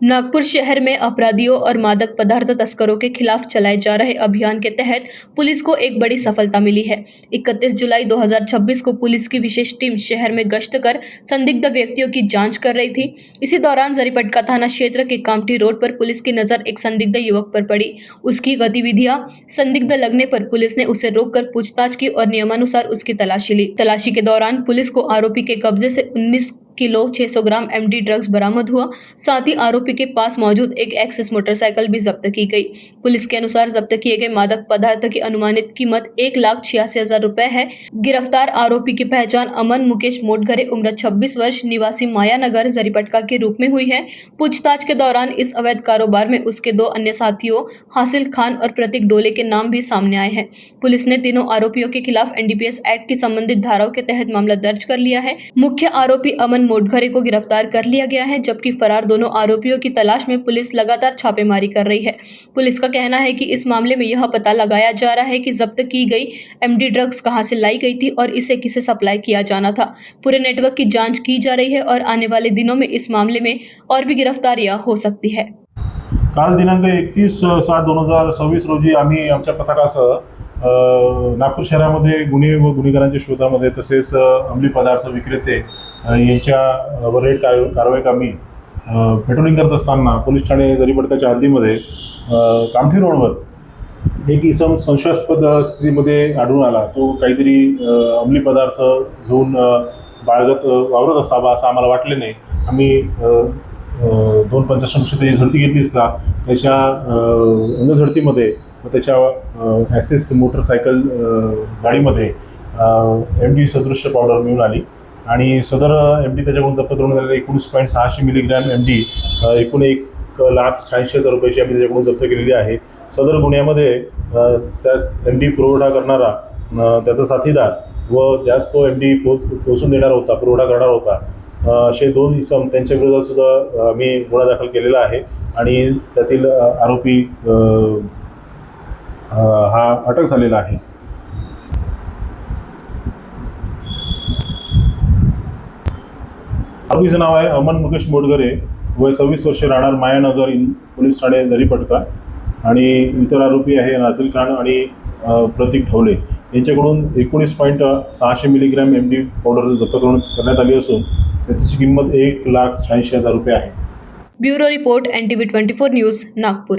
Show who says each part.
Speaker 1: नागपुर शहर में अपराधियों और मादक पदार्थ तस्करों के खिलाफ चलाए जा रहे अभियान के तहत पुलिस को एक बड़ी सफलता मिली है। 31 जुलाई 2026 को पुलिस की विशेष टीम शहर में गश्त कर संदिग्ध व्यक्तियों की जांच कर रही थी। इसी दौरान जरीपटका थाना क्षेत्र के कामठी रोड पर पुलिस की नजर एक संदिग्ध युवक पर पड़ी। उसकी गतिविधियां संदिग्ध लगने पर पुलिस ने उसे रोककर पूछताछ की और नियमानुसार उसकी तलाशी ली। तलाशी के दौरान पुलिस को आरोपी के कब्जे से 19 किलो 600 ग्राम एमडी ड्रग्स बरामद हुआ। साथ ही आरोपी के पास मौजूद एक एक्सेस मोटरसाइकिल भी जब्त की गई। पुलिस के अनुसार जब्त किए गए मादक पदार्थ की अनुमानित कीमत 1,86,000 रुपए है। गिरफ्तार आरोपी की पहचान अमन मुकेश मोटघरे उम्र 26 वर्ष निवासी मायानगर जरीपटका के रूप में हुई है। पूछताछ के दौरान इस अवैध कारोबार में उसके 2 अन्य साथियों हासिल खान और प्रतीक डोले के नाम भी सामने आए हैं। पुलिस ने तीनों आरोपियों के खिलाफ एनडीपीएस एक्ट की संबंधित धाराओं के तहत मामला दर्ज कर लिया है। मुख्य आरोपी अमन मोटघरे को गिरफ्तार कर लिया गया है, जबकि फरार दोनों आरोपियों की तलाश में पुलिस लगातार छापेमारी कर रही है। पुलिस का कहना है कि इस मामले में यह पता लगाया जा रहा है कि जब्त की गई एमडी ड्रग्स कहां से लाई गई थी और इसे किसे सप्लाई किया जाना था। पूरे नेटवर्क की जांच की जा रही है और आने वाले दिनों में इस मामले में और भी गिरफ्तारियां हो सकती है।
Speaker 2: काल दिनांक 31/7/2026 रोजी आम्ही आमच्या पथकासह नागपूर शहरामध्ये गुन्हे व गुन्हेगारांच्या शोधामध्ये तसेच अंमली पदार्थ विक्रेते यांच्यावर रेड कारवाई कामी पेट्रोलिंग करत असताना पोलीस ठाणे जरीपटकाच्या हद्दीमध्ये कामठी रोडवर एक इसम संशयास्पद स्थितीमध्ये आढळून आला। तो काहीतरी अंमली पदार्थ घेऊन बाळगत वावरत असावा असं आम्हाला वाटले नाही। आम्ही 255 त्याची झडती घेतली असता त्याच्या अंगझडतीमध्ये व त्याच्या ॲसेस मोटरसायकल गाडीमध्ये एमडी सदृश्य पावडर मिळून आली आणि सदर एमडी त्याच्याकडून जप्त करून झालेले 19.600 मिलीग्रॅम एमडी एकूण 1,86,000 रुपयाची आम्ही त्याच्याकडून जप्त केलेली आहे। सदर गुन्ह्यामध्ये त्यास एमडी पुरवठा करणारा त्याचा साथीदार व ज्यास तो एमडी पोचून देणार होता, पुरवठा करणार होता, असे 2 इसम त्यांच्या विरोधात सुद्धा आम्ही गुन्हा दाखल केलेला आहे आणि त्यातील आरोपी हा अटक झालेला आहे। आरोपीचं नाव आहे अमन मुकेश मोटघरे, वय 26 वर्षे, राहणार मायानगर पोलीस ठाणे जरीपटका आणि इतर आरोपी आहे नाझिल खान आणि प्रतीक ढवले यांच्याकडून 19.600 मिलीग्रॅम एमडी पावडर जप्त करण्यात आली असून त्याची किंमत 1,86,000 रुपये आहे।
Speaker 1: Bureau report NTV 24 news Nagpur.